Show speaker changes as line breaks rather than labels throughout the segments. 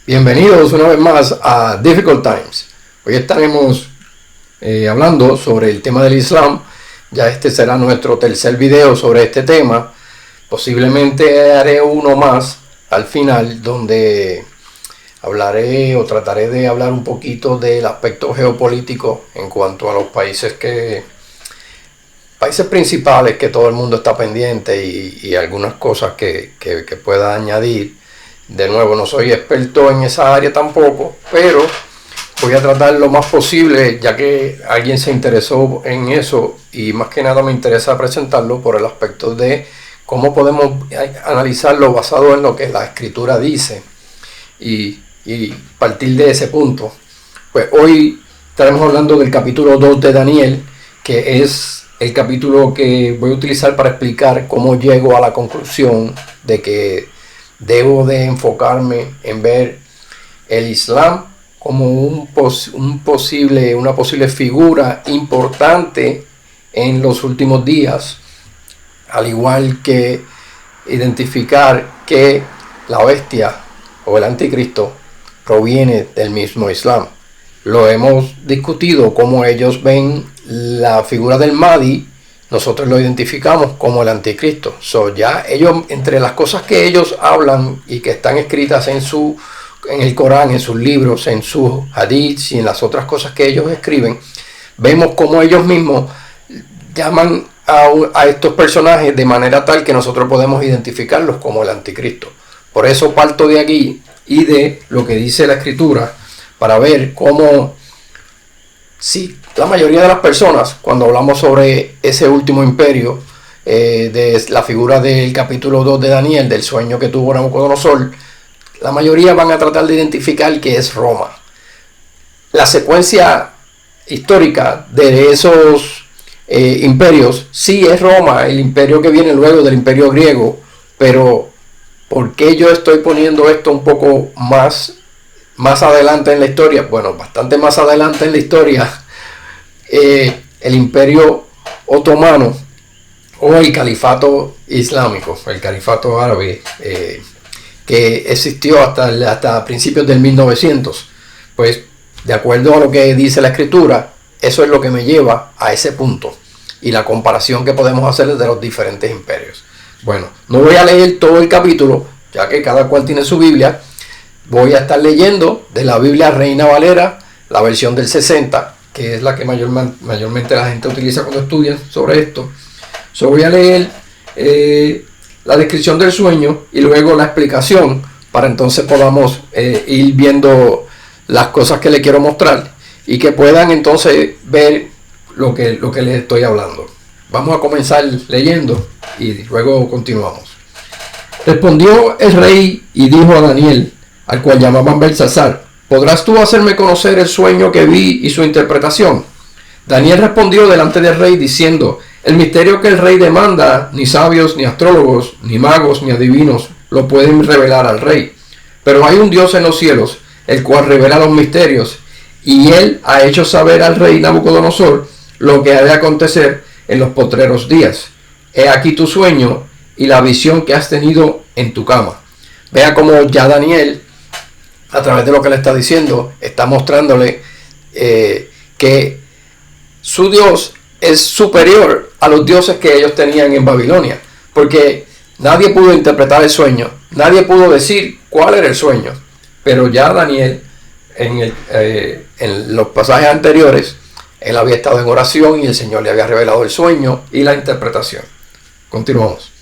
Bienvenidos una vez más a Difficult Times. Hoy estaremos hablando sobre el tema del Islam. Ya este será nuestro tercer video sobre este tema. Posiblemente haré uno más al final donde hablaré o trataré de hablar un poquito del aspecto geopolítico en cuanto a los países principales que todo el mundo está pendiente y algunas cosas que pueda añadir. De nuevo, no soy experto en esa área tampoco, pero voy a tratar lo más posible, ya que alguien se interesó en eso y más que nada me interesa presentarlo por el aspecto de cómo podemos analizarlo basado en lo que la escritura dice y partir de ese punto. Pues hoy estaremos hablando del capítulo 2 de Daniel, que es el capítulo que voy a utilizar para explicar cómo llego a la conclusión de que debo de enfocarme en ver el Islam como una posible figura importante en los últimos días, al igual que identificar que la bestia o el anticristo proviene del mismo Islam. Lo hemos discutido cómo ellos ven la figura del Mahdi. Nosotros lo identificamos como el anticristo. Ya ellos, entre las cosas que ellos hablan y que están escritas en el Corán, en sus libros, en sus hadiths y en las otras cosas que ellos escriben, vemos cómo ellos mismos llaman a estos personajes de manera tal que nosotros podemos identificarlos como el anticristo. Por eso parto de aquí y de lo que dice la escritura para ver cómo, si la mayoría de las personas, cuando hablamos sobre ese último imperio, de la figura del capítulo 2 de Daniel, del sueño que tuvo Nabucodonosor, la mayoría van a tratar de identificar que es Roma. La secuencia histórica de esos imperios sí es Roma, el imperio que viene luego del imperio griego, pero ¿por qué yo estoy poniendo esto un poco más adelante en la historia? Bueno, bastante más adelante en la historia. El imperio otomano o el califato islámico, el califato árabe, que existió hasta principios del 1900, pues de acuerdo a lo que dice la escritura, eso es lo que me lleva a ese punto y la comparación que podemos hacer de los diferentes imperios. Bueno, no voy a leer todo el capítulo, ya que cada cual tiene su Biblia. Voy a estar leyendo de la Biblia Reina Valera, la versión del 60, que es la que mayormente la gente utiliza cuando estudian sobre esto. Voy a leer la descripción del sueño y luego la explicación, para entonces podamos ir viendo las cosas que le quiero mostrar y que puedan entonces ver lo que les estoy hablando. Vamos a comenzar leyendo y luego continuamos. Respondió el rey y dijo a Daniel, al cual llamaban Belsasar: ¿podrás tú hacerme conocer el sueño que vi y su interpretación? Daniel respondió delante del rey diciendo: el misterio que el rey demanda, ni sabios, ni astrólogos, ni magos, ni adivinos lo pueden revelar al rey. Pero hay un Dios en los cielos, el cual revela los misterios, y él ha hecho saber al rey Nabucodonosor lo que ha de acontecer en los postreros días. He aquí tu sueño y la visión que has tenido en tu cama. Vea cómo ya Daniel, a través de lo que le está diciendo, está mostrándole que su Dios es superior a los dioses que ellos tenían en Babilonia, porque nadie pudo interpretar el sueño, nadie pudo decir cuál era el sueño, pero ya Daniel, en los pasajes anteriores, él había estado en oración y el Señor le había revelado el sueño y la interpretación. Continuamos.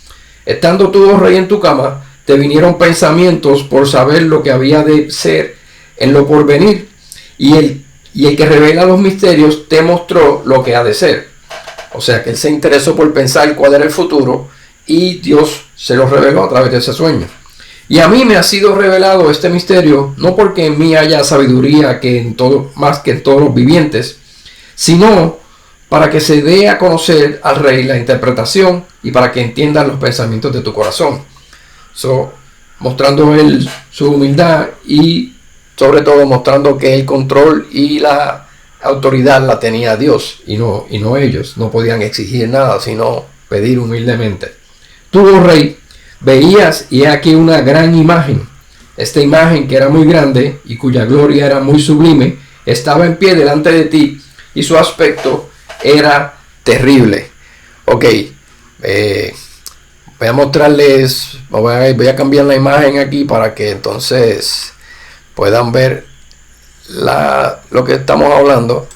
Estando tú, oh rey, en tu cama, te vinieron pensamientos por saber lo que había de ser en lo porvenir, y el que revela los misterios te mostró lo que ha de ser. O sea que él se interesó por pensar cuál era el futuro y Dios se lo reveló a través de ese sueño. Y a mí me ha sido revelado este misterio, no porque en mí haya sabiduría más que en todos los vivientes, sino para que se dé a conocer al rey la interpretación y para que entiendan los pensamientos de tu corazón. Mostrando él su humildad y sobre todo mostrando que el control y la autoridad la tenía Dios y no ellos. No podían exigir nada, sino pedir humildemente. Tú, oh rey, veías y he aquí una gran imagen. Esta imagen, que era muy grande y cuya gloria era muy sublime, estaba en pie delante de ti y su aspecto era terrible. Ok, voy a mostrarles, voy a cambiar la imagen aquí para que entonces puedan ver lo que estamos hablando.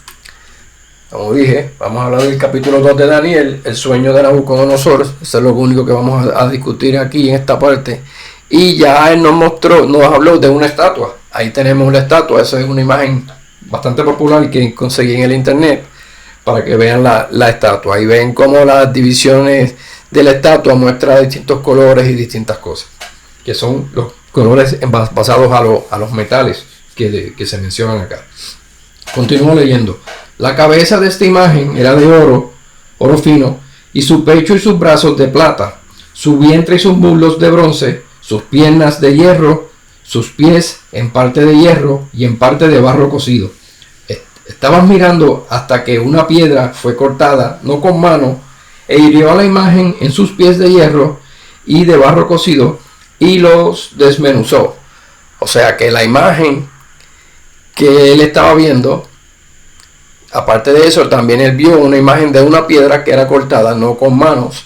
Como dije, vamos a hablar del capítulo 2 de Daniel, el sueño de Nabucodonosor. Eso es lo único que vamos a discutir aquí en esta parte. Y ya él nos habló de una estatua. Ahí tenemos una estatua. Esa es una imagen bastante popular que conseguí en el internet para que vean la estatua. Y ven cómo las divisiones de la estatua muestran distintos colores y distintas cosas, que son los colores basados a los metales que se mencionan acá. Continúo leyendo. La cabeza de esta imagen era de oro fino, y su pecho y sus brazos de plata, su vientre y sus muslos de bronce, sus piernas de hierro, sus pies en parte de hierro y en parte de barro cocido. Estabas mirando hasta que una piedra fue cortada, no con mano, e hirió a la imagen en sus pies de hierro y de barro cocido, y los desmenuzó. O sea que la imagen que él estaba viendo, aparte de eso, también él vio una imagen de una piedra que era cortada, no con manos,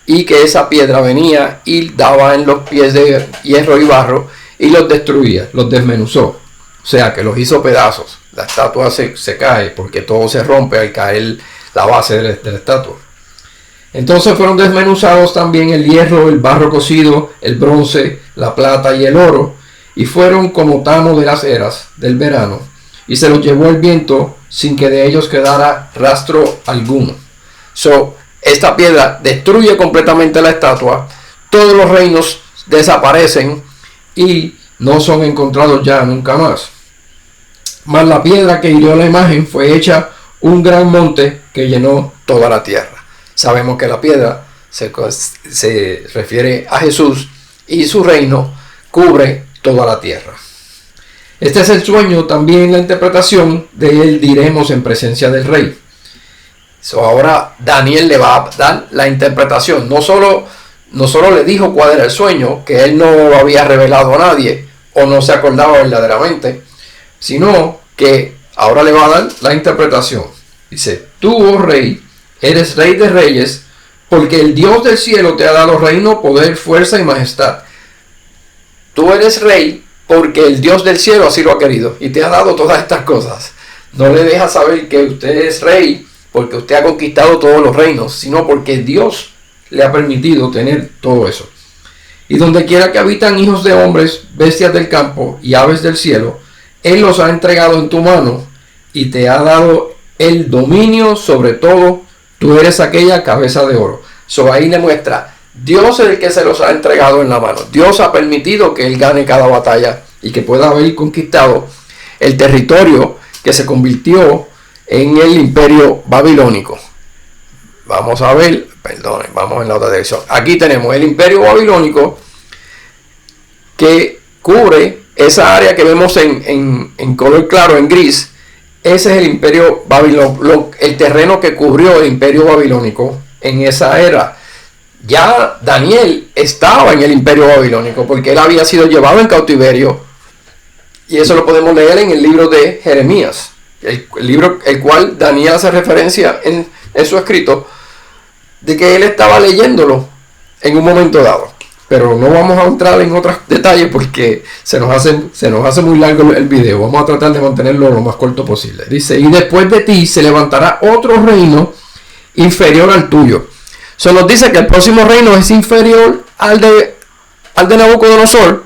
y que esa piedra venía y daba en los pies de hierro y barro y los destruía, los desmenuzó. O sea que los hizo pedazos. La estatua se cae porque todo se rompe al caer la base de la estatua. Entonces fueron desmenuzados también el hierro, el barro cocido, el bronce, la plata y el oro, y fueron como tamo de las eras del verano, y se los llevó el viento sin que de ellos quedara rastro alguno. Esta piedra destruye completamente la estatua, todos los reinos desaparecen y no son encontrados ya nunca más. Mas la piedra que hirió la imagen fue hecha un gran monte que llenó toda la tierra. Sabemos que la piedra se refiere a Jesús y su reino cubre toda la tierra. Este es el sueño, también la interpretación de él diremos en presencia del rey. Ahora Daniel le va a dar la interpretación. No solo le dijo cuál era el sueño, que él no lo había revelado a nadie o no se acordaba verdaderamente, sino que ahora le va a dar la interpretación. Dice: tú, oh rey, eres rey de reyes, porque el Dios del cielo te ha dado reino, poder, fuerza y majestad. Tú eres rey porque el Dios del cielo así lo ha querido y te ha dado todas estas cosas. No le deja saber que usted es rey porque usted ha conquistado todos los reinos, sino porque Dios le ha permitido tener todo eso. Y donde quiera que habitan hijos de hombres, bestias del campo y aves del cielo, Él los ha entregado en tu mano y te ha dado el dominio sobre todo. Tú eres aquella cabeza de oro. Ahí le muestra, Dios es el que se los ha entregado en la mano. Dios ha permitido que él gane cada batalla y que pueda haber conquistado el territorio que se convirtió en el imperio babilónico. Vamos a ver, vamos en la otra dirección. Aquí tenemos el imperio babilónico que cubre esa área que vemos en color claro, en gris. Ese es el imperio babilónico, el terreno que cubrió el imperio babilónico en esa era. Ya Daniel estaba en el imperio babilónico porque él había sido llevado en cautiverio, y eso lo podemos leer en el libro de Jeremías, el libro el cual Daniel hace referencia en su escrito, de que él estaba leyéndolo en un momento dado. Pero no vamos a entrar en otros detalles porque se nos hace muy largo el video. Vamos a tratar de mantenerlo lo más corto posible. Dice: y después de ti se levantará otro reino inferior al tuyo. Se nos dice que el próximo reino es inferior al de Nabucodonosor,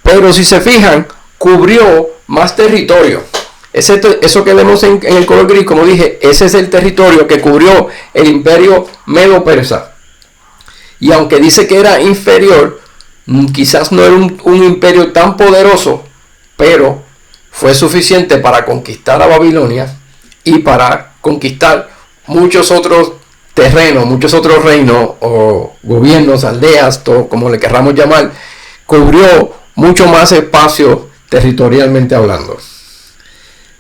pero si se fijan, cubrió más territorio. Eso que vemos en el color gris, como dije, ese es el territorio que cubrió el imperio medo-persa. Y aunque dice que era inferior, quizás no era un imperio tan poderoso, pero fue suficiente para conquistar a Babilonia y para conquistar muchos otros terrenos, muchos otros reinos o gobiernos, aldeas, todo como le querramos llamar. Cubrió mucho más espacio territorialmente hablando.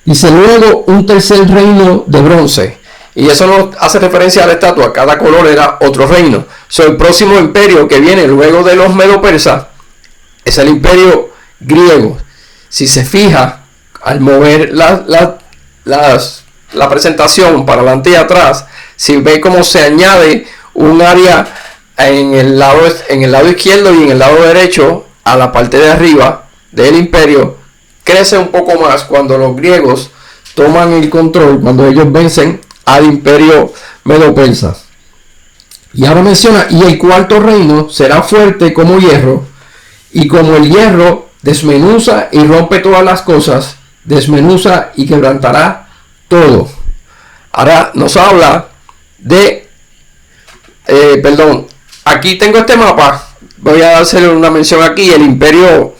Dice luego un tercer reino de bronce. Y eso nos hace referencia a la estatua. Cada color era otro reino. El próximo imperio que viene luego de los medo-persas es el imperio griego. Si se fija, al mover la presentación para adelante y atrás, si ve cómo se añade un área en el lado izquierdo y en el lado derecho a la parte de arriba del imperio, crece un poco más cuando los griegos toman el control, cuando ellos vencen al imperio medo-persa. Y ahora menciona, y el cuarto reino será fuerte como hierro, y como el hierro desmenuza y rompe todas las cosas, desmenuza y quebrantará todo. Ahora nos habla de, aquí tengo este mapa, voy a hacer una mención aquí, el imperio.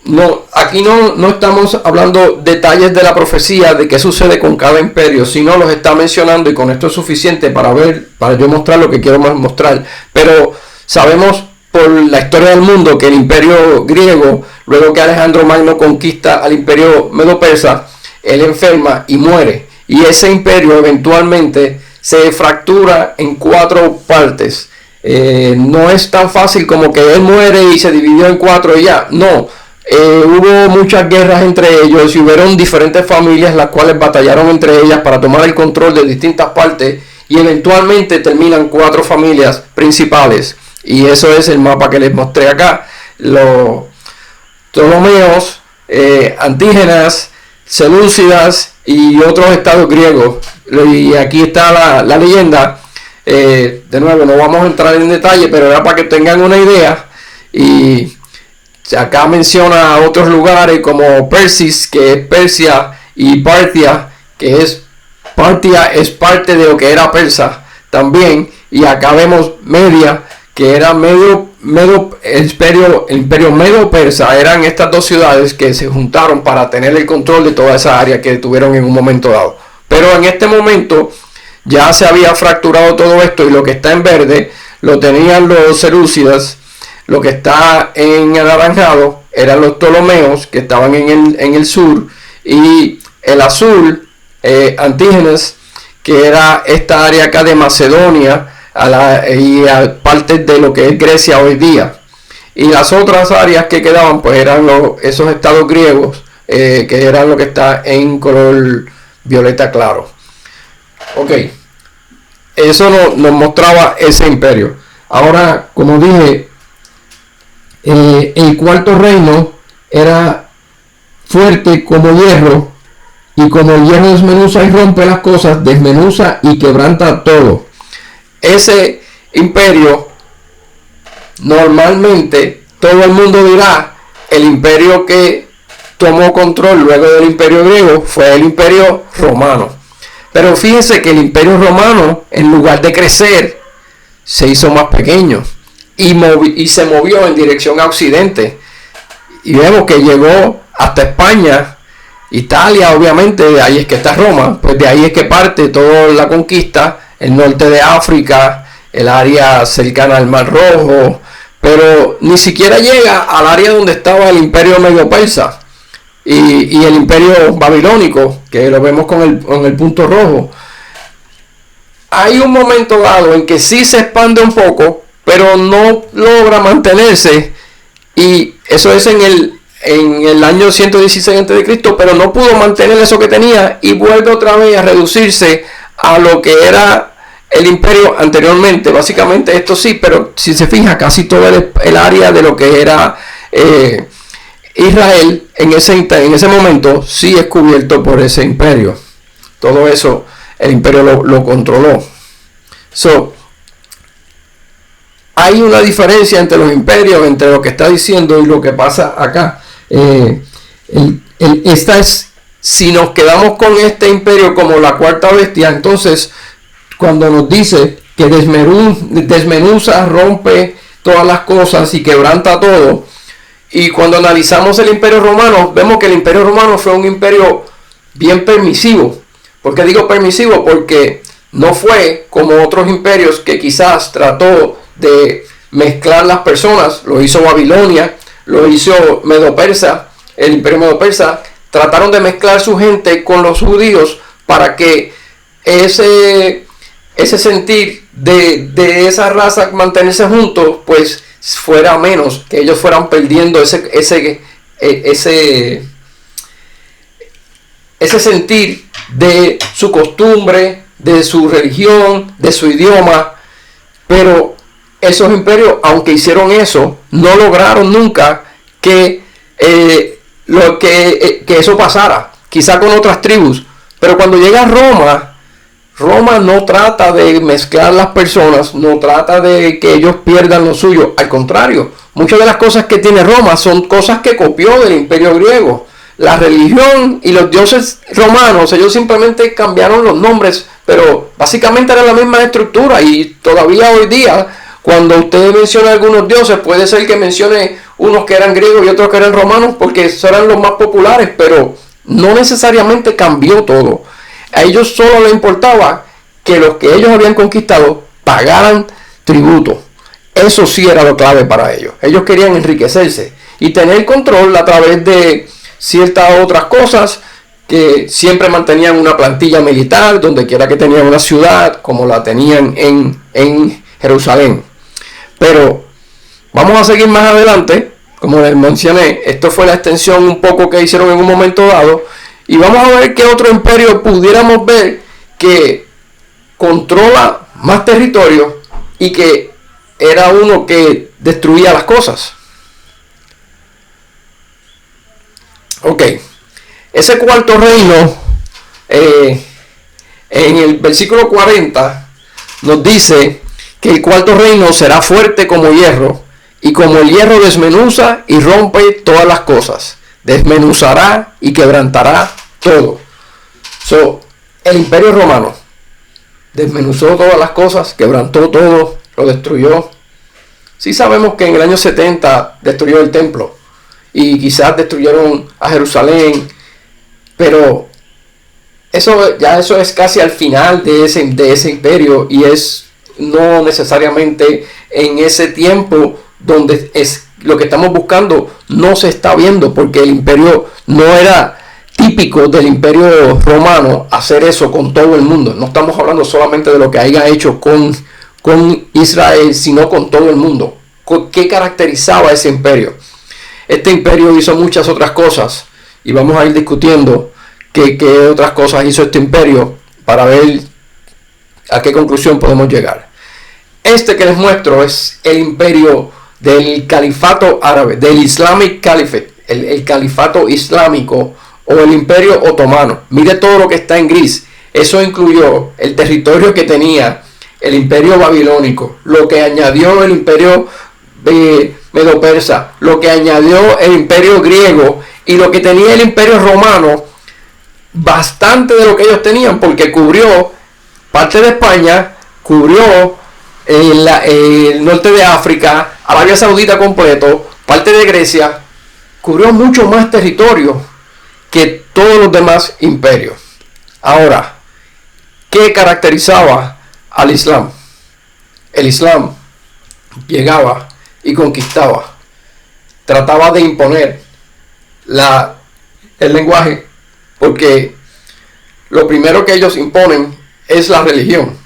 No, aquí no estamos hablando detalles de la profecía de qué sucede con cada imperio, sino los está mencionando, y con esto es suficiente para yo mostrar lo que quiero mostrar. Pero sabemos por la historia del mundo que el imperio griego, luego que Alejandro Magno conquista al imperio medo-persa, él enferma y muere, y ese imperio eventualmente se fractura en 4 partes. No es tan fácil como que él muere y se dividió en 4 y ya, no. Hubo muchas guerras entre ellos y hubieron diferentes familias las cuales batallaron entre ellas para tomar el control de distintas partes, y eventualmente terminan 4 familias principales, y eso es el mapa que les mostré acá. Los Ptolomeos, Antígenas, Selúcidas y otros estados griegos, y aquí está la leyenda. De nuevo, no vamos a entrar en detalle, pero era para que tengan una idea. Y acá menciona otros lugares como Persis, que es Persia, y Partia, que es parte de lo que era Persa también. Y acá vemos Media, que era el imperio medo-persa. Eran estas 2 ciudades que se juntaron para tener el control de toda esa área que tuvieron en un momento dado. Pero en este momento ya se había fracturado todo esto, y lo que está en verde lo tenían los Selúcidas. Lo que está en anaranjado eran los Ptolomeos, que estaban en el sur, y el azul, Antígenes, que era esta área acá de Macedonia y a parte de lo que es Grecia hoy día. Y las otras áreas que quedaban pues eran esos estados griegos, que eran lo que está en color violeta claro. Ok, eso nos mostraba ese imperio. Ahora, como dije, el cuarto reino era fuerte como hierro, y como el hierro desmenuza y rompe las cosas, desmenuza y quebranta todo. Ese imperio, normalmente todo el mundo dirá, el imperio que tomó control luego del imperio griego fue el imperio romano. Pero fíjense que el imperio romano, en lugar de crecer, se hizo más pequeño y se movió en dirección a occidente, y vemos que llegó hasta España, Italia, obviamente, de ahí es que está Roma, pues de ahí es que parte toda la conquista, el norte de África, el área cercana al Mar Rojo, pero ni siquiera llega al área donde estaba el imperio medo-persa y el imperio babilónico, que lo vemos con el punto rojo. Hay un momento dado en que sí se expande un poco, pero no logra mantenerse, y eso es en el año 116 a.C., pero no pudo mantener eso que tenía, y vuelve otra vez a reducirse a lo que era el imperio anteriormente. Básicamente esto sí, pero si se fija, casi todo el área de lo que era Israel en ese momento sí es cubierto por ese imperio. Todo eso el imperio lo controló. Hay una diferencia entre los imperios, entre lo que está diciendo y lo que pasa acá. Si nos quedamos con este imperio como la cuarta bestia, entonces cuando nos dice que desmenuza, rompe todas las cosas y quebranta todo, y cuando analizamos el imperio romano, vemos que el imperio romano fue un imperio bien permisivo. ¿Por qué digo permisivo? Porque no fue como otros imperios que quizás trató de mezclar las personas. Lo hizo Babilonia, lo hizo Medo-Persa. El imperio Medo-Persa trataron de mezclar su gente con los judíos para que ese sentir de esa raza mantenerse juntos, pues fuera menos, que ellos fueran perdiendo ese sentir de su costumbre, de su religión, de su idioma. Pero esos imperios, aunque hicieron eso, no lograron nunca que eso pasara, quizá con otras tribus. Pero cuando llega Roma no trata de mezclar las personas, no trata de que ellos pierdan lo suyo. Al contrario, muchas de las cosas que tiene Roma son cosas que copió del imperio griego. La religión y los dioses romanos, ellos simplemente cambiaron los nombres, pero básicamente era la misma estructura. Y todavía hoy día, cuando usted menciona algunos dioses, puede ser que mencione unos que eran griegos y otros que eran romanos, porque eran los más populares, pero no necesariamente cambió todo. A ellos solo les importaba que los que ellos habían conquistado pagaran tributo. Eso sí era lo clave para ellos. Ellos querían enriquecerse y tener control a través de ciertas otras cosas, que siempre mantenían una plantilla militar donde quiera que tenían una ciudad, como la tenían en Jerusalén. Pero vamos a seguir más adelante. Como les mencioné, esto fue la extensión un poco que hicieron en un momento dado. Y vamos a ver qué otro imperio pudiéramos ver que controla más territorio y que era uno que destruía las cosas. Ok, ese cuarto reino, en el versículo 40, nos dice que el cuarto reino será fuerte como hierro, y como el hierro desmenuza y rompe todas las cosas, desmenuzará y quebrantará todo. El imperio romano desmenuzó todas las cosas, quebrantó todo, lo destruyó. Sí sabemos que en el año 70 destruyó el templo y quizás destruyeron a Jerusalén, pero eso es casi al final de ese imperio, y es no necesariamente en ese tiempo donde es lo que estamos buscando. No se está viendo, porque el imperio no era típico del imperio romano hacer eso con todo el mundo. No estamos hablando solamente de lo que haya hecho con Israel, sino con todo el mundo. ¿Qué caracterizaba ese imperio? Este imperio hizo muchas otras cosas, y vamos a ir discutiendo qué otras cosas hizo este imperio para ver a qué conclusión podemos llegar. Este que les muestro es el imperio del califato árabe, del Islamic Caliphate, el califato islámico o el imperio otomano. Mire todo lo que está en gris. Eso incluyó el territorio que tenía el imperio babilónico, lo que añadió el imperio medo-persa, lo que añadió el imperio griego y lo que tenía el imperio romano. Bastante de lo que ellos tenían, porque cubrió parte de España, cubrió el norte de África, Arabia Saudita completo, parte de Grecia, cubrió mucho más territorio que todos los demás imperios. Ahora, ¿qué caracterizaba al Islam? El Islam llegaba y conquistaba, trataba de imponer el lenguaje, porque lo primero que ellos imponen es la religión.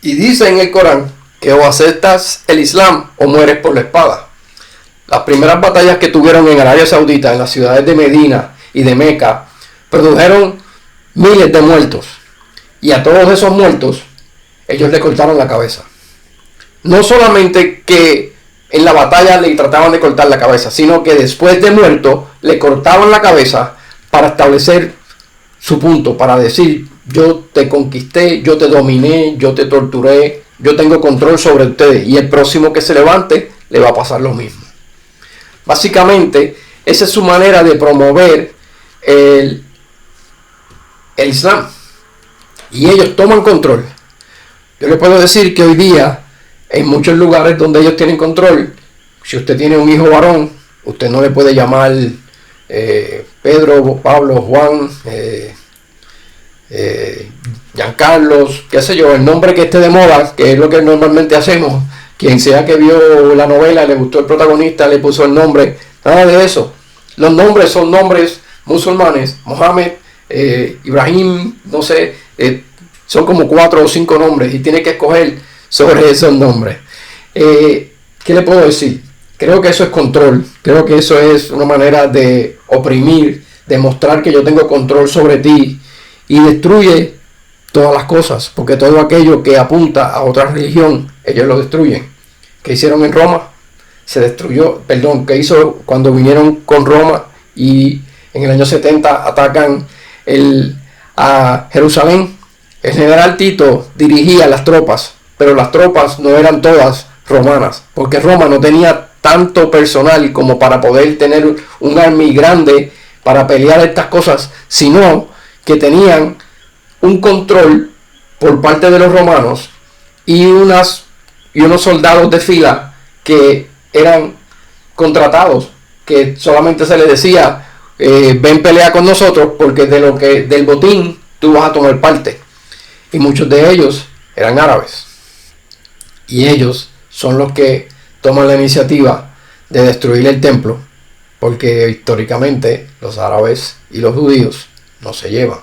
Y dice en el Corán que o aceptas el Islam o mueres por la espada. Las primeras batallas que tuvieron en Arabia Saudita, en las ciudades de Medina y de Meca, produjeron miles de muertos. Y a todos esos muertos, ellos le cortaron la cabeza. No solamente que en la batalla le trataban de cortar la cabeza, sino que después de muerto, le cortaban la cabeza para establecer su punto, para decir: yo te conquisté, yo te dominé, yo te torturé, yo tengo control sobre ustedes, y el próximo que se levante le va a pasar lo mismo. Básicamente, esa es su manera de promover el Islam. Y ellos toman control. Yo le puedo decir que hoy día, en muchos lugares donde ellos tienen control, si usted tiene un hijo varón, usted no le puede llamar Pedro, Pablo, Juan, Giancarlos, qué sé yo, el nombre que esté de moda, que es lo que normalmente hacemos. Quien sea que vio la novela, le gustó el protagonista, le puso el nombre. Nada de eso. Los nombres son nombres musulmanes, Mohammed, Ibrahim, no sé, son como 4 o 5 nombres y tiene que escoger sobre esos nombres. ¿Qué le puedo decir? Creo que eso es control, creo que eso es una manera de oprimir, de mostrar que yo tengo control sobre ti, y destruye todas las cosas, porque todo aquello que apunta a otra religión, ellos lo destruyen. ¿Qué hicieron en Roma? Se destruyó, ¿qué hizo cuando vinieron con Roma y en el año 70 atacan a Jerusalén? El general Tito dirigía las tropas, pero las tropas no eran todas romanas, porque Roma no tenía tanto personal como para poder tener un army grande para pelear estas cosas, sino que tenían un control por parte de los romanos y unos soldados de fila que eran contratados, que solamente se les decía, ven, pelea con nosotros, porque del botín tú vas a tomar parte. Y muchos de ellos eran árabes, y ellos son los que toman la iniciativa de destruir el templo, porque históricamente los árabes y los judíos no se llevan.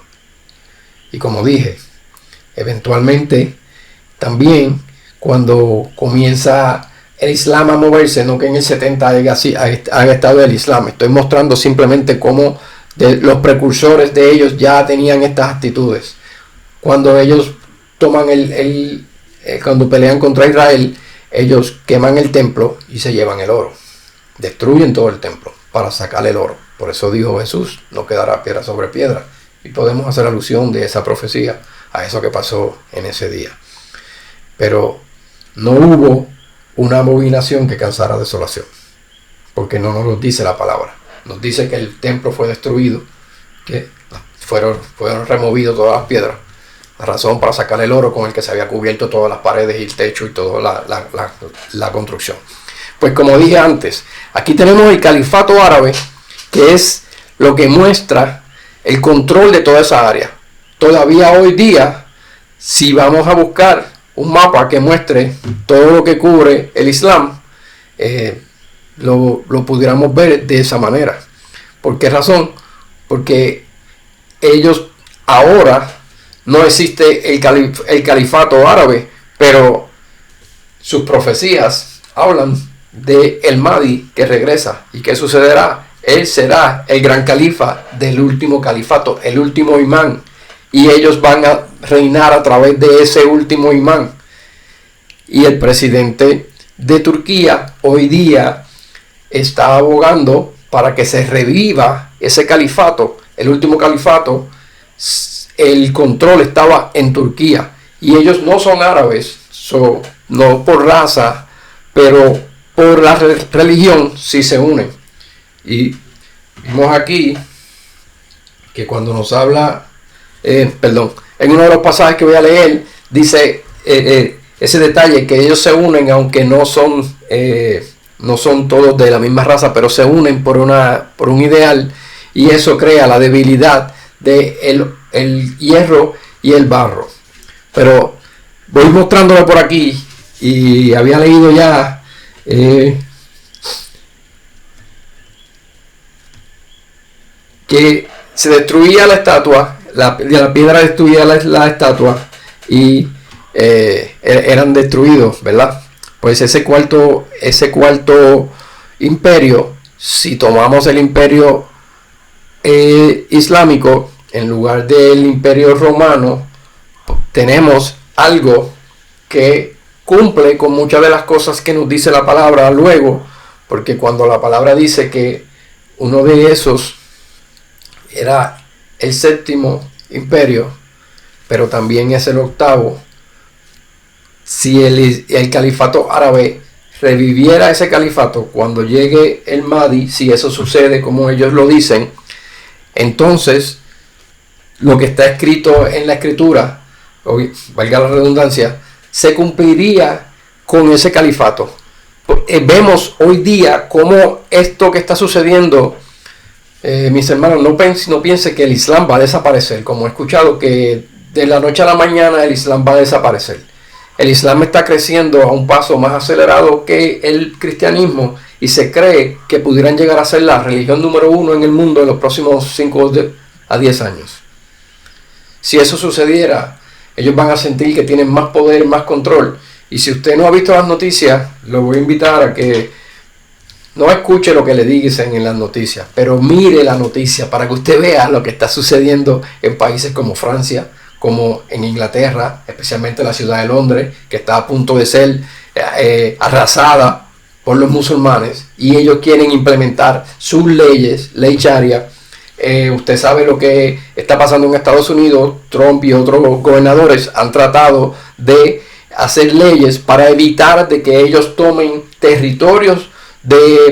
Y como dije, eventualmente también cuando comienza el Islam a moverse, no que en el 70 haya estado el Islam, estoy mostrando simplemente cómo los precursores de ellos ya tenían estas actitudes. Cuando ellos toman cuando pelean contra Israel, ellos queman el templo y se llevan el oro, destruyen todo el templo para sacar el oro. Por eso dijo Jesús, no quedará piedra sobre piedra, y podemos hacer alusión de esa profecía a eso que pasó en ese día. Pero no hubo una abominación que causara desolación, porque no nos lo dice la palabra. Nos dice que el templo fue destruido, que fueron removidos todas las piedras, la razón para sacar el oro con el que se había cubierto todas las paredes y el techo y toda la construcción. Pues como dije antes, aquí tenemos el califato árabe, que es lo que muestra el control de toda esa área. Todavía hoy día, si vamos a buscar un mapa que muestre todo lo que cubre el Islam, lo pudiéramos ver de esa manera. ¿Por qué razón? Porque ellos ahora no existe el califato árabe, pero sus profecías hablan de el Mahdi que regresa. ¿Y qué sucederá? Él será el gran califa del último califato, el último imán, y ellos van a reinar a través de ese último imán. Y el presidente de Turquía hoy día está abogando para que se reviva ese califato, el último califato. El control estaba en Turquía, y ellos no son árabes, no por raza, pero por la religión sí se unen. Y vimos aquí que cuando nos habla, en uno de los pasajes que voy a leer, dice ese detalle, que ellos se unen, aunque no son todos de la misma raza, pero se unen por un ideal, y eso crea la debilidad de el hierro y el barro. Pero voy mostrándolo por aquí, y había leído ya que se destruía la estatua, la piedra destruía la estatua, y eran destruidos, ¿verdad? Pues ese cuarto imperio, si tomamos el imperio islámico en lugar del imperio romano, tenemos algo que cumple con muchas de las cosas que nos dice la palabra luego, porque cuando la palabra dice que uno de esos era el 7º imperio, pero también es el 8º, si el califato árabe reviviera ese califato cuando llegue el Mahdi, si eso sucede como ellos lo dicen, entonces lo que está escrito en la escritura, valga la redundancia, se cumpliría con ese califato. Vemos hoy día cómo esto que está sucediendo, mis hermanos, no piense que el Islam va a desaparecer, como he escuchado que de la noche a la mañana el Islam va a desaparecer. El Islam está creciendo a un paso más acelerado que el cristianismo, y se cree que pudieran llegar a ser la religión número 1 en el mundo en los próximos 5 a 10 años. Si eso sucediera, ellos van a sentir que tienen más poder, más control. Y si usted no ha visto las noticias, lo voy a invitar a que no escuche lo que le dicen en las noticias, pero mire la noticia para que usted vea lo que está sucediendo en países como Francia, como en Inglaterra, especialmente en la ciudad de Londres, que está a punto de ser arrasada por los musulmanes, y ellos quieren implementar sus leyes, ley Sharia. Usted sabe lo que está pasando en Estados Unidos. Trump y otros gobernadores han tratado de hacer leyes para evitar de que ellos tomen territorios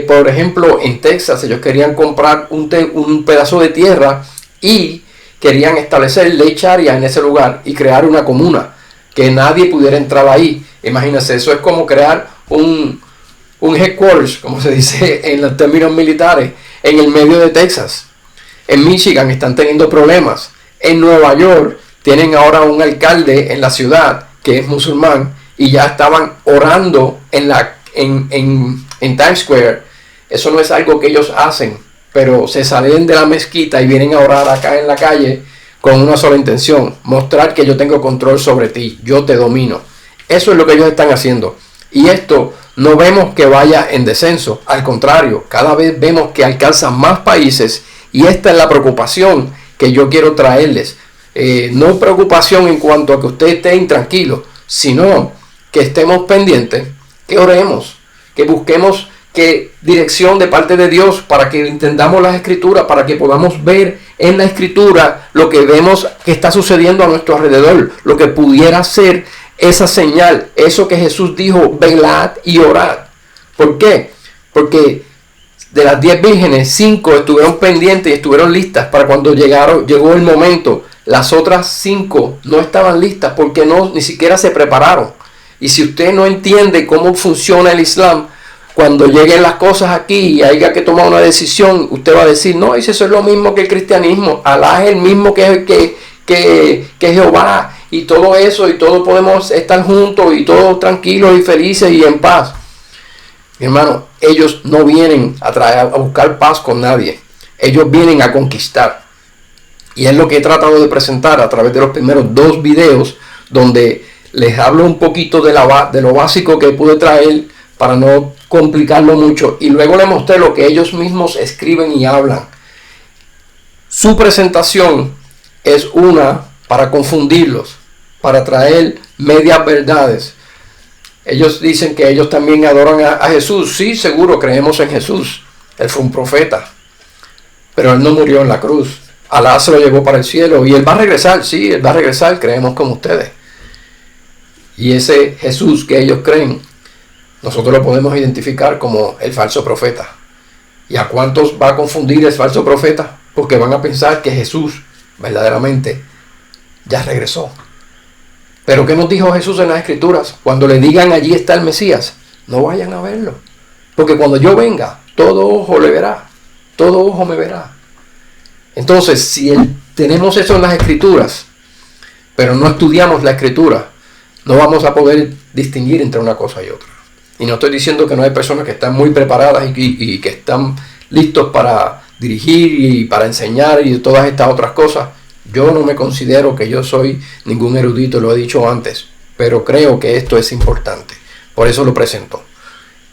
por ejemplo, en Texas. Ellos querían comprar un pedazo de tierra y querían establecer ley Sharia en ese lugar y crear una comuna, que nadie pudiera entrar ahí. Imagínense, eso es como crear un headquarters, como se dice en los términos militares, en el medio de Texas. En Michigan están teniendo problemas. En Nueva York tienen ahora un alcalde en la ciudad que es musulmán y ya estaban orando en Times Square. Eso no es algo que ellos hacen, pero se salen de la mezquita y vienen a orar acá en la calle con una sola intención: mostrar que yo tengo control sobre ti, yo te domino. Eso es lo que ellos están haciendo. Y esto no vemos que vaya en descenso, al contrario, cada vez vemos que alcanza más países, y esta es la preocupación que yo quiero traerles. No preocupación en cuanto a que ustedes estén tranquilos, sino que estemos pendientes, que oremos, que busquemos dirección de parte de Dios, para que entendamos las escrituras, para que podamos ver en la escritura lo que vemos que está sucediendo a nuestro alrededor, lo que pudiera ser esa señal, eso que Jesús dijo: velad y orad. ¿Por qué? Porque de las 10 vírgenes, 5 estuvieron pendientes y estuvieron listas para cuando llegó el momento. Las otras 5 no estaban listas porque ni siquiera se prepararon. Y si usted no entiende cómo funciona el Islam, cuando lleguen las cosas aquí y haya que tomar una decisión, usted va a decir: no, eso es lo mismo que el cristianismo. Alá es el mismo que Jehová, y todo eso, y todos podemos estar juntos y todos tranquilos y felices y en paz. Mi hermano, ellos no vienen a buscar paz con nadie. Ellos vienen a conquistar. Y es lo que he tratado de presentar a través de los primeros 2 videos, donde les hablo un poquito de lo básico que pude traer para no complicarlo mucho. Y luego les mostré lo que ellos mismos escriben y hablan. Su presentación es una para confundirlos, para traer medias verdades. Ellos dicen que ellos también adoran a Jesús. Sí, seguro, creemos en Jesús. Él fue un profeta, pero él no murió en la cruz. Alá se lo llevó para el cielo y él va a regresar. Sí, él va a regresar, creemos como ustedes. Y ese Jesús que ellos creen, nosotros lo podemos identificar como el falso profeta. ¿Y a cuántos va a confundir el falso profeta? Porque van a pensar que Jesús verdaderamente ya regresó. Pero ¿qué nos dijo Jesús en las Escrituras? Cuando le digan: allí está el Mesías, no vayan a verlo. Porque cuando yo venga, todo ojo le verá, todo ojo me verá. Entonces, si tenemos eso en las Escrituras, pero no estudiamos la Escritura, no vamos a poder distinguir entre una cosa y otra. Y no estoy diciendo que no hay personas que están muy preparadas y que están listos para dirigir y para enseñar y todas estas otras cosas. Yo no me considero que yo soy ningún erudito, lo he dicho antes, pero creo que esto es importante. Por eso lo presento.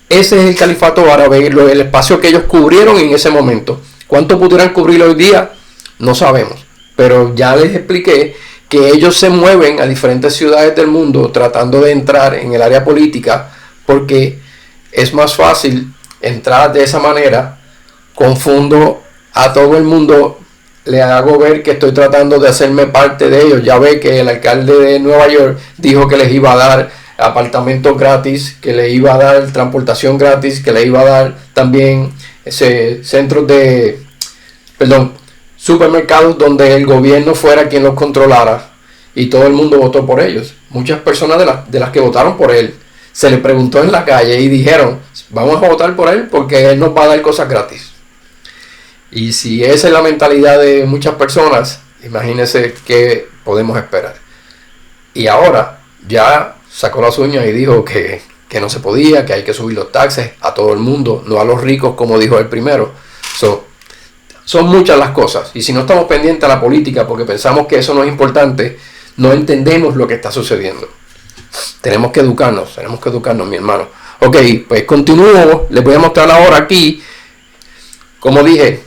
Ese es el califato árabe, el espacio que ellos cubrieron en ese momento. ¿Cuánto pudieran cubrir hoy día? No sabemos. Pero ya les expliqué que ellos se mueven a diferentes ciudades del mundo tratando de entrar en el área política, porque es más fácil entrar de esa manera. Confundo a todo el mundo, le hago ver que estoy tratando de hacerme parte de ellos. Ya ve que el alcalde de Nueva York dijo que les iba a dar apartamentos gratis, que le iba a dar transportación gratis, que le iba a dar también supermercados donde el gobierno fuera quien los controlara, y todo el mundo votó por ellos. Muchas personas de las que votaron por él, se le preguntó en la calle y dijeron: vamos a votar por él porque él nos va a dar cosas gratis. Y si esa es la mentalidad de muchas personas, imagínense qué podemos esperar. Y ahora ya sacó las uñas y dijo que que no se podía, que hay que subir los taxes a todo el mundo, no a los ricos como dijo el primero. Son muchas las cosas, y si no estamos pendientes a la política porque pensamos que eso no es importante, no entendemos lo que está sucediendo. Tenemos que educarnos, mi hermano. Ok, pues continúo, les voy a mostrar ahora aquí, como dije,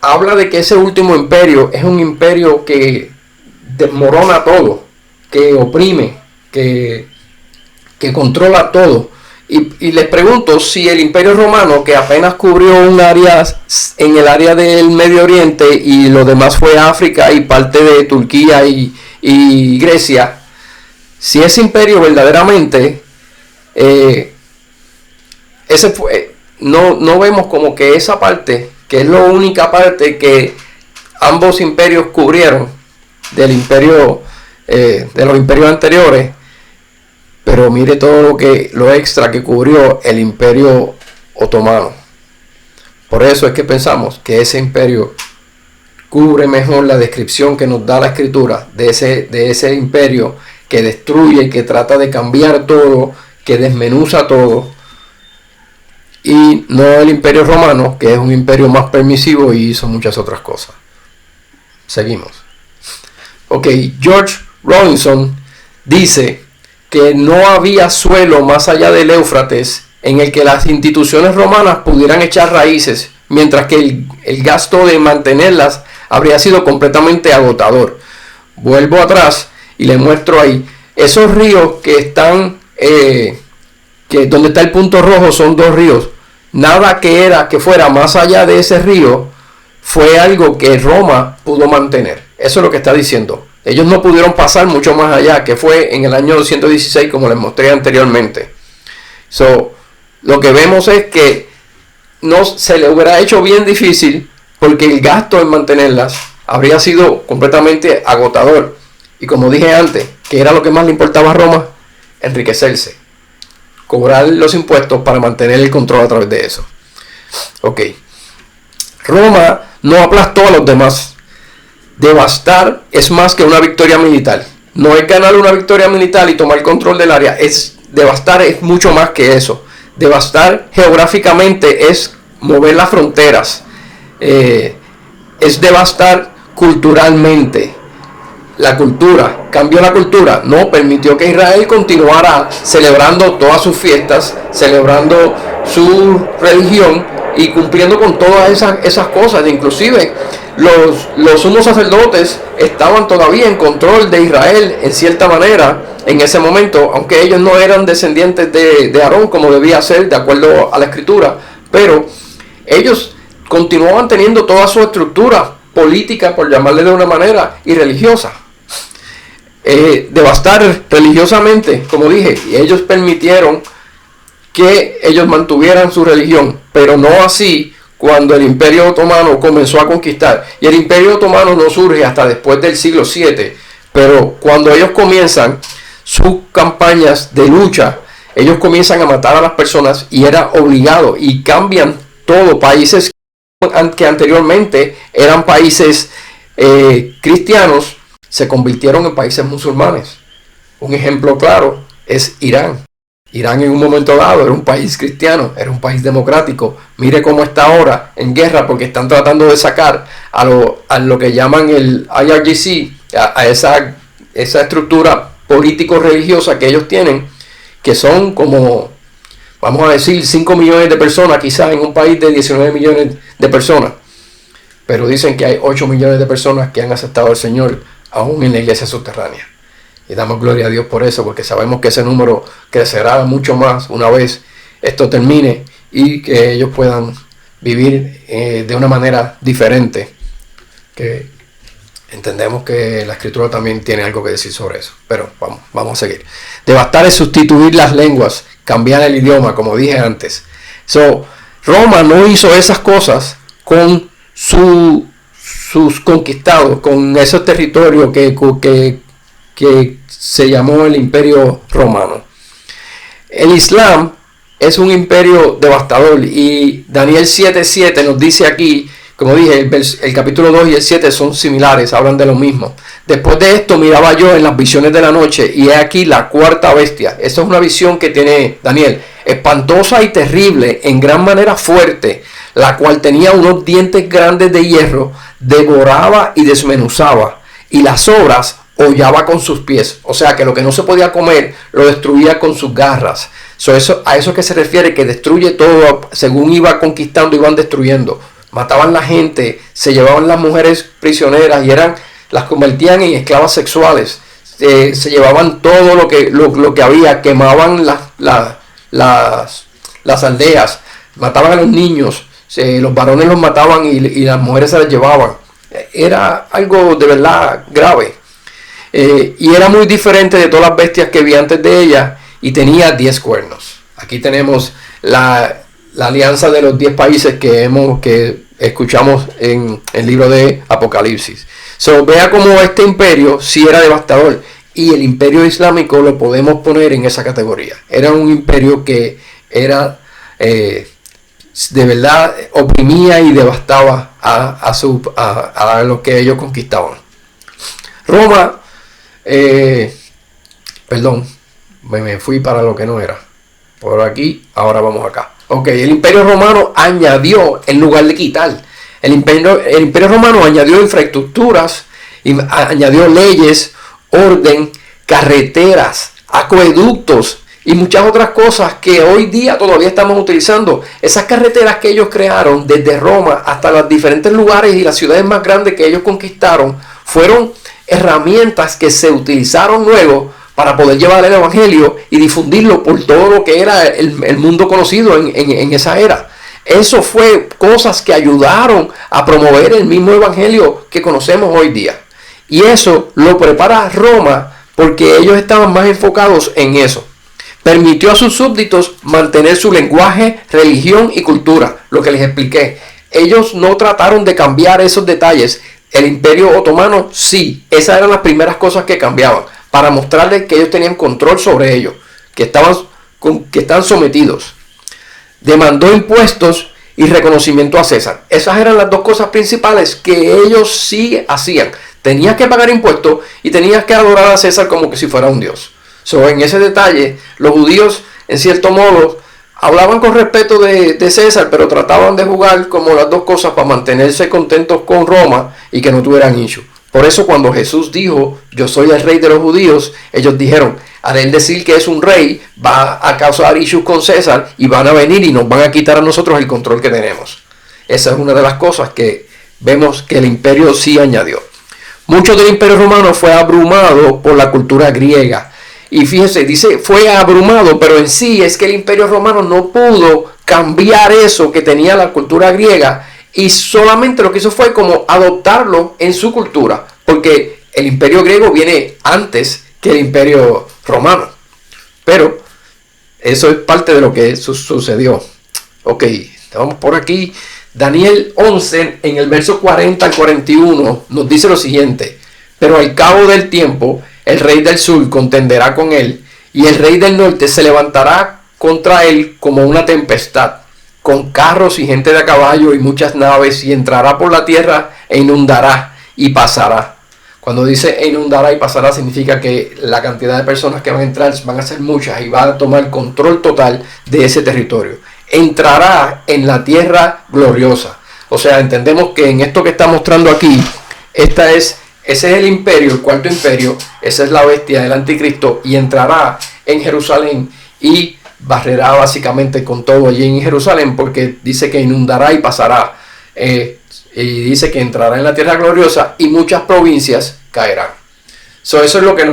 habla de que ese último imperio es un imperio que desmorona todo, que oprime, que controla todo. Y les pregunto si el Imperio Romano, que apenas cubrió un área en el área del Medio Oriente y lo demás fue África y parte de Turquía y Grecia, si ese imperio verdaderamente no vemos como que esa parte, que es la única parte que ambos imperios cubrieron del imperio de los imperios anteriores. Pero mire todo lo extra que cubrió el Imperio Otomano. Por eso es que pensamos que ese imperio cubre mejor la descripción que nos da la Escritura de ese imperio que destruye, que trata de cambiar todo, que desmenuza todo. Y no el Imperio Romano, que es un imperio más permisivo y hizo muchas otras cosas. Seguimos. Ok, George Robinson dice que no había suelo más allá del Éufrates en el que las instituciones romanas pudieran echar raíces, mientras que el gasto de mantenerlas habría sido completamente agotador. Vuelvo atrás y les muestro ahí. Esos ríos que están, donde está el punto rojo, son dos ríos. Nada que fuera más allá de ese río fue algo que Roma pudo mantener. Eso es lo que está diciendo. Ellos no pudieron pasar mucho más allá, que fue en el año 216, como les mostré anteriormente. Lo que vemos es que no se le hubiera hecho bien difícil, porque el gasto en mantenerlas habría sido completamente agotador. Y como dije antes, ¿qué era lo que más le importaba a Roma? Enriquecerse. Cobrar los impuestos para mantener el control a través de eso. Ok. Roma no aplastó a los demás. Devastar es más que una victoria militar. No es ganar una victoria militar y tomar control del área. Devastar es mucho más que eso. Devastar geográficamente es mover las fronteras. Es devastar culturalmente. La cultura. Cambió la cultura. No permitió que Israel continuara celebrando todas sus fiestas, celebrando su religión y cumpliendo con todas esas cosas. Inclusive los sumos sacerdotes estaban todavía en control de Israel en cierta manera en ese momento, aunque ellos no eran descendientes de Aarón como debía ser de acuerdo a la Escritura, pero ellos continuaban teniendo toda su estructura política, por llamarle de una manera, y religiosa. Devastar religiosamente, como dije, y ellos permitieron que ellos mantuvieran su religión, pero no así cuando el Imperio Otomano comenzó a conquistar. Y el Imperio Otomano no surge hasta después del siglo VII, pero cuando ellos comienzan sus campañas de lucha, ellos comienzan a matar a las personas y era obligado, y cambian todo. Países que anteriormente eran países cristianos se convirtieron en países musulmanes. Un ejemplo claro es Irán. Irán en un momento dado era un país cristiano, era un país democrático. Mire cómo está ahora en guerra porque están tratando de sacar a lo que llaman el IRGC, a esa estructura político-religiosa que ellos tienen, que son como, vamos a decir, 5 millones de personas quizás en un país de 19 millones de personas. Pero dicen que hay 8 millones de personas que han aceptado al Señor aún en la iglesia subterránea. Y damos gloria a Dios por eso, porque sabemos que ese número crecerá mucho más una vez esto termine y que ellos puedan vivir de una manera diferente. Que entendemos que la Escritura también tiene algo que decir sobre eso. Pero vamos a seguir. Devastar es sustituir las lenguas, cambiar el idioma, como dije antes. Roma no hizo esas cosas con sus conquistados, con esos territorios que se llamó el Imperio Romano. El Islam es un imperio devastador y Daniel 7:7 nos dice aquí Como dije, el capítulo 2 y el 7 son similares, hablan de lo mismo. Después de esto miraba yo en las visiones de la noche, y he aquí la cuarta bestia. Esta es una visión que tiene Daniel, espantosa y terrible, en gran manera fuerte, la cual tenía unos dientes grandes de hierro, devoraba y desmenuzaba, y las sobras hollaba con sus pies. O sea que lo que no se podía comer lo destruía con sus garras. A eso que se refiere, que destruye todo. Según iba conquistando, iban destruyendo. Mataban la gente, se llevaban las mujeres prisioneras y las convertían en esclavas sexuales. Se llevaban todo lo que había, quemaban las aldeas, mataban a los niños, los varones los mataban y las mujeres se las llevaban. Era algo de verdad grave. Y era muy diferente de todas las bestias que vi antes de ella, y tenía 10 cuernos. Aquí tenemos la alianza de los 10 países que escuchamos en el libro de Apocalipsis. Vea cómo este imperio sí era devastador, y el imperio islámico lo podemos poner en esa categoría. Era un imperio que era de verdad oprimía y devastaba a los que ellos conquistaban. Roma, perdón, me fui para lo que no era. Por aquí, ahora vamos acá. Ok, el imperio romano añadió, en lugar de quitar, el imperio romano añadió infraestructuras, añadió leyes, orden, carreteras, acueductos y muchas otras cosas que hoy día todavía estamos utilizando. Esas carreteras que ellos crearon desde Roma hasta los diferentes lugares y las ciudades más grandes que ellos conquistaron fueron herramientas que se utilizaron luego para poder llevar el evangelio y difundirlo por todo lo que era el mundo conocido en esa era. Eso fue cosas que ayudaron a promover el mismo evangelio que conocemos hoy día. Y eso lo prepara Roma porque ellos estaban más enfocados en eso. Permitió a sus súbditos mantener su lenguaje, religión y cultura, lo que les expliqué. Ellos no trataron de cambiar esos detalles. El imperio otomano sí, esas eran las primeras cosas que cambiaban, para mostrarles que ellos tenían control sobre ellos, que estaban sometidos. Demandó impuestos y reconocimiento a César. Esas eran las dos cosas principales que ellos sí hacían. Tenías que pagar impuestos y tenías que adorar a César como que si fuera un dios. En ese detalle, los judíos, en cierto modo, hablaban con respeto de César, pero trataban de jugar como las dos cosas para mantenerse contentos con Roma y que no tuvieran issue. Por eso cuando Jesús dijo, yo soy el rey de los judíos, ellos dijeron, al él decir que es un rey, va a causar issues con César y van a venir y nos van a quitar a nosotros el control que tenemos. Esa es una de las cosas que vemos que el imperio sí añadió. Mucho del imperio romano fue abrumado por la cultura griega. Y fíjense, dice fue abrumado, pero en sí es que el imperio romano no pudo cambiar eso que tenía la cultura griega, y solamente lo que hizo fue como adoptarlo en su cultura, porque el imperio griego viene antes que el imperio romano. Pero eso es parte de lo que sucedió. Ok, vamos por aquí. Daniel 11, en el verso 40 al 41, nos dice lo siguiente: pero al cabo del tiempo, el rey del sur contenderá con él, y el rey del norte se levantará contra él como una tempestad, con carros y gente de a caballo y muchas naves, y entrará por la tierra e inundará y pasará. Cuando dice inundará y pasará, significa que la cantidad de personas que van a entrar van a ser muchas y va a tomar control total de ese territorio. Entrará en la tierra gloriosa. O sea, entendemos que en esto que está mostrando aquí, ese es el imperio, el cuarto imperio, esa es la bestia del anticristo, y entrará en Jerusalén y barrerá básicamente con todo allí en Jerusalén, porque dice que inundará y pasará, y dice que entrará en la tierra gloriosa y muchas provincias caerán. Eso es lo que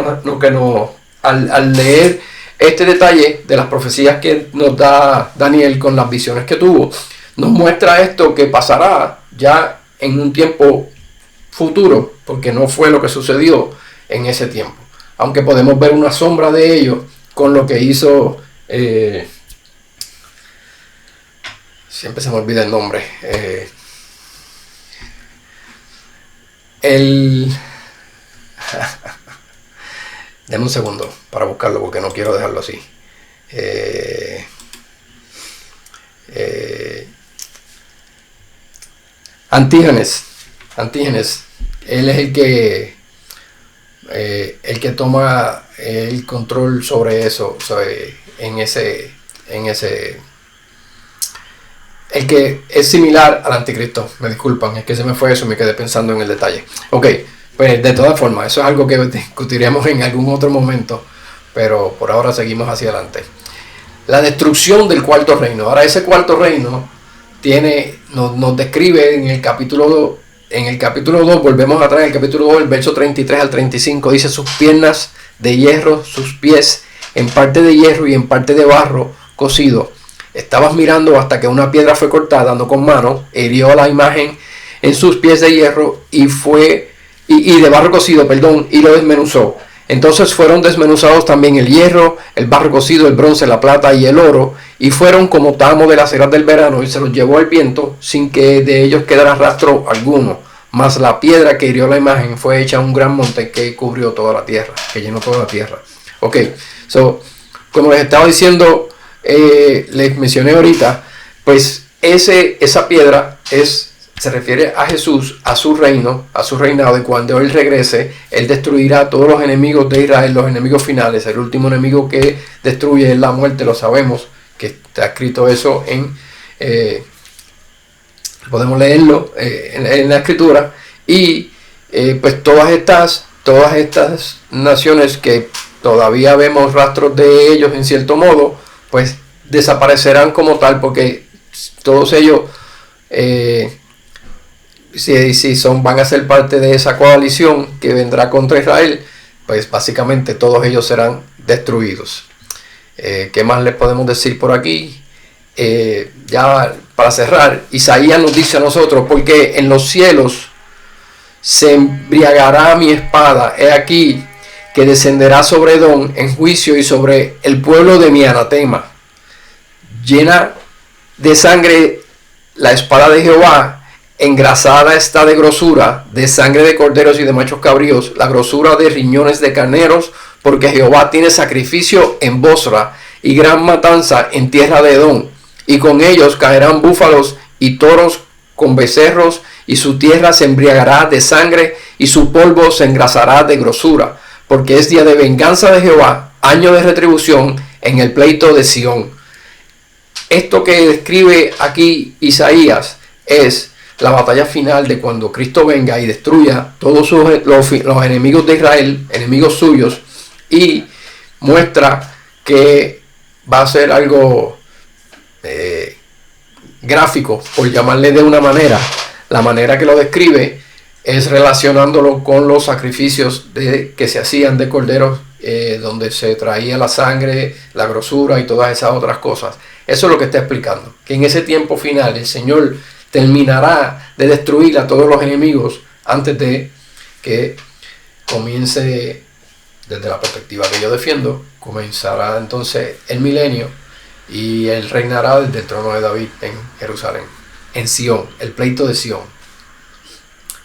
nos al leer este detalle de las profecías que nos da Daniel con las visiones que tuvo, nos muestra esto que pasará ya en un tiempo futuro, porque no fue lo que sucedió en ese tiempo, aunque podemos ver una sombra de ello con lo que hizo siempre se me olvida el nombre, deme un segundo para buscarlo porque no quiero dejarlo así. Antígenes. Él es el que toma el control sobre eso, el que es similar al anticristo. Me disculpan, es que se me fue eso, me quedé pensando en el detalle. Ok, pues de todas formas, eso es algo que discutiremos en algún otro momento, pero por ahora seguimos hacia adelante. La destrucción del cuarto reino. Ahora ese cuarto reino nos describe en el capítulo 2. En el capítulo 2, volvemos atrás, en el capítulo 2, el verso 33 al 35, dice: sus piernas de hierro, sus pies en parte de hierro y en parte de barro cocido. Estabas mirando hasta que una piedra fue cortada, no con mano, hirió la imagen en sus pies de hierro y de barro cocido, y lo desmenuzó. Entonces fueron desmenuzados también el hierro, el barro cocido, el bronce, la plata y el oro, y fueron como tamo de las eras del verano, y se los llevó el viento sin que de ellos quedara rastro alguno. Mas la piedra que hirió la imagen fue hecha un gran monte que cubrió toda la tierra, que llenó toda la tierra. Ok, como les estaba diciendo, les mencioné ahorita, pues esa piedra se refiere a Jesús, a su reino, a su reinado, y cuando Él regrese, Él destruirá a todos los enemigos de Israel, los enemigos finales. El último enemigo que destruye es la muerte, lo sabemos, que está escrito eso podemos leerlo en la escritura, y pues todas estas naciones que todavía vemos rastros de ellos en cierto modo, pues desaparecerán como tal, porque todos ellos van a ser parte de esa coalición que vendrá contra Israel, pues básicamente todos ellos serán destruidos. ¿Qué más les podemos decir por aquí? Ya para cerrar, Isaías nos dice a nosotros: porque en los cielos se embriagará mi espada, he aquí que descenderá sobre Edom en juicio y sobre el pueblo de mi anatema. Llena de sangre la espada de Jehová, engrasada está de grosura, de sangre de corderos y de machos cabríos, la grosura de riñones de carneros, porque Jehová tiene sacrificio en Bosra y gran matanza en tierra de Edom, y con ellos caerán búfalos y toros con becerros, y su tierra se embriagará de sangre, y su polvo se engrasará de grosura, porque es día de venganza de Jehová, año de retribución en el pleito de Sión. Esto que describe aquí Isaías es la batalla final de cuando Cristo venga y destruya todos los enemigos de Israel, enemigos suyos, y muestra que va a ser algo gráfico, por llamarle de una manera. La manera que lo describe es relacionándolo con los sacrificios que se hacían de corderos, donde se traía la sangre, la grosura y todas esas otras cosas. Eso es lo que está explicando, que en ese tiempo final el Señor terminará de destruir a todos los enemigos antes de que comience, desde la perspectiva que yo defiendo, comenzará entonces el milenio y Él reinará desde el trono de David en Jerusalén, en Sión, el pleito de Sión.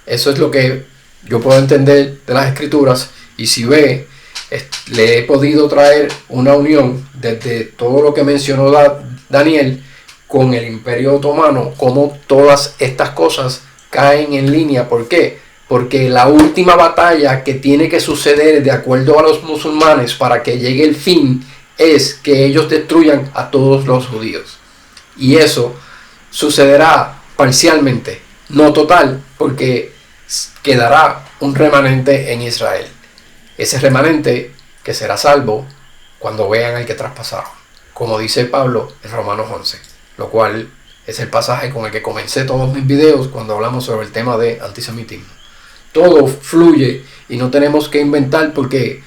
Eso es lo que yo puedo entender de las escrituras, y si ve, le he podido traer una unión desde todo lo que mencionó Daniel con el Imperio Otomano, como todas estas cosas caen en línea. ¿Por qué? Porque la última batalla que tiene que suceder de acuerdo a los musulmanes para que llegue el fin es que ellos destruyan a todos los judíos. Y eso sucederá parcialmente, no total, porque quedará un remanente en Israel. Ese remanente que será salvo cuando vean al que traspasaron, como dice Pablo en Romanos 11. Lo cual es el pasaje con el que comencé todos mis videos cuando hablamos sobre el tema de antisemitismo. Todo fluye y no tenemos que inventar, porque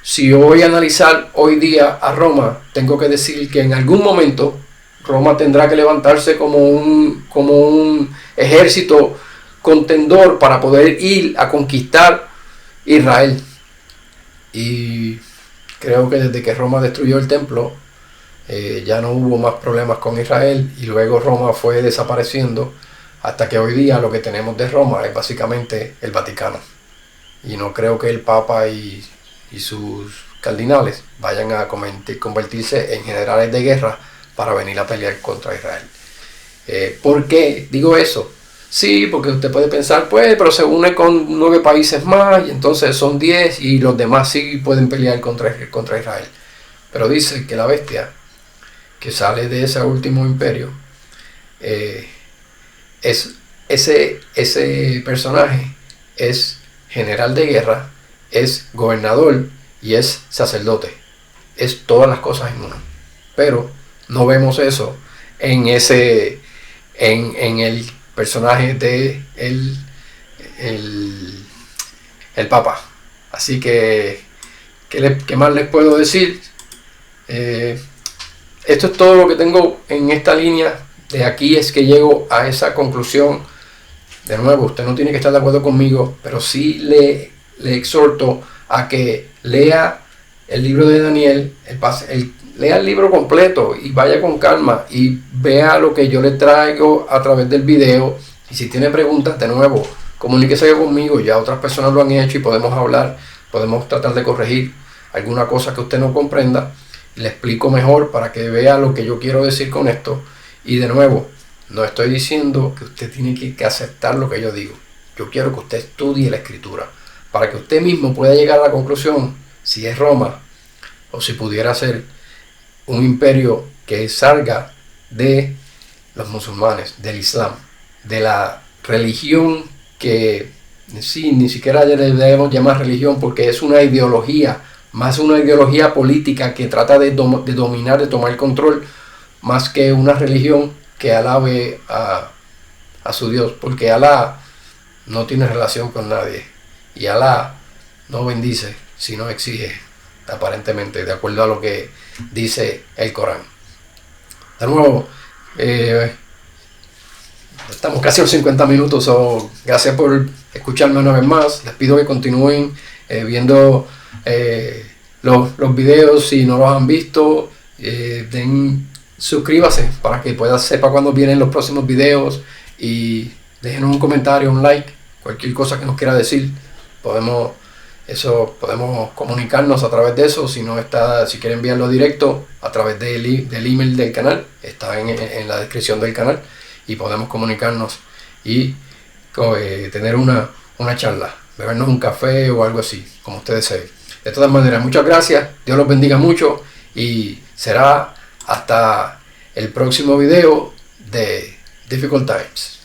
si yo voy a analizar hoy día a Roma, tengo que decir que en algún momento Roma tendrá que levantarse como un ejército contendor para poder ir a conquistar Israel. Y creo que desde que Roma destruyó el templo, ya no hubo más problemas con Israel, y luego Roma fue desapareciendo hasta que hoy día lo que tenemos de Roma es básicamente el Vaticano. Y no creo que el Papa y sus cardinales vayan a convertirse en generales de guerra para venir a pelear contra Israel. ¿Por qué digo eso? Sí, porque usted puede pensar, pues, pero se une con 9 países más y entonces son 10 y los demás sí pueden pelear contra Israel. Pero dice que la bestia que sale de ese último imperio es ese personaje es general de guerra, es gobernador y es sacerdote. Es todas las cosas en uno. Pero no vemos eso en el personaje de el Papa. Así que, ¿qué más les puedo decir? Esto es todo lo que tengo en esta línea. De aquí es que llego a esa conclusión. De nuevo, usted no tiene que estar de acuerdo conmigo, pero sí le exhorto a que lea el libro de Daniel, lea el libro completo y vaya con calma y vea lo que yo le traigo a través del video. Y si tiene preguntas, de nuevo, comuníquese conmigo. Ya otras personas lo han hecho y podemos hablar, podemos tratar de corregir alguna cosa que usted no comprenda. Le explico mejor para que vea lo que yo quiero decir con esto. Y de nuevo, no estoy diciendo que usted tiene que aceptar lo que yo digo. Yo quiero que usted estudie la escritura para que usted mismo pueda llegar a la conclusión si es Roma o si pudiera ser un imperio que salga de los musulmanes, del Islam, de la religión que sí, ni siquiera le debemos llamar religión porque es una ideología, más una ideología política que trata de dominar, de tomar control, más que una religión que alabe a su Dios, porque Alá no tiene relación con nadie y Alá no bendice, sino exige, aparentemente, de acuerdo a lo que dice el Corán. De nuevo, estamos casi a los 50 minutos, gracias por escucharme una vez más. Les pido que continúen viendo los videos si no los han visto. Suscríbase para que sepa cuando vienen los próximos videos y dejen un comentario, un like, cualquier cosa que nos quiera decir. Podemos comunicarnos a través de eso. Si quieren enviarlo directo a través del email del canal, está en la descripción del canal y podemos comunicarnos y tener una charla, bebernos un café o algo así, como ustedes deseen. De todas maneras, muchas gracias, Dios los bendiga mucho y será hasta el próximo video de Difficult Times.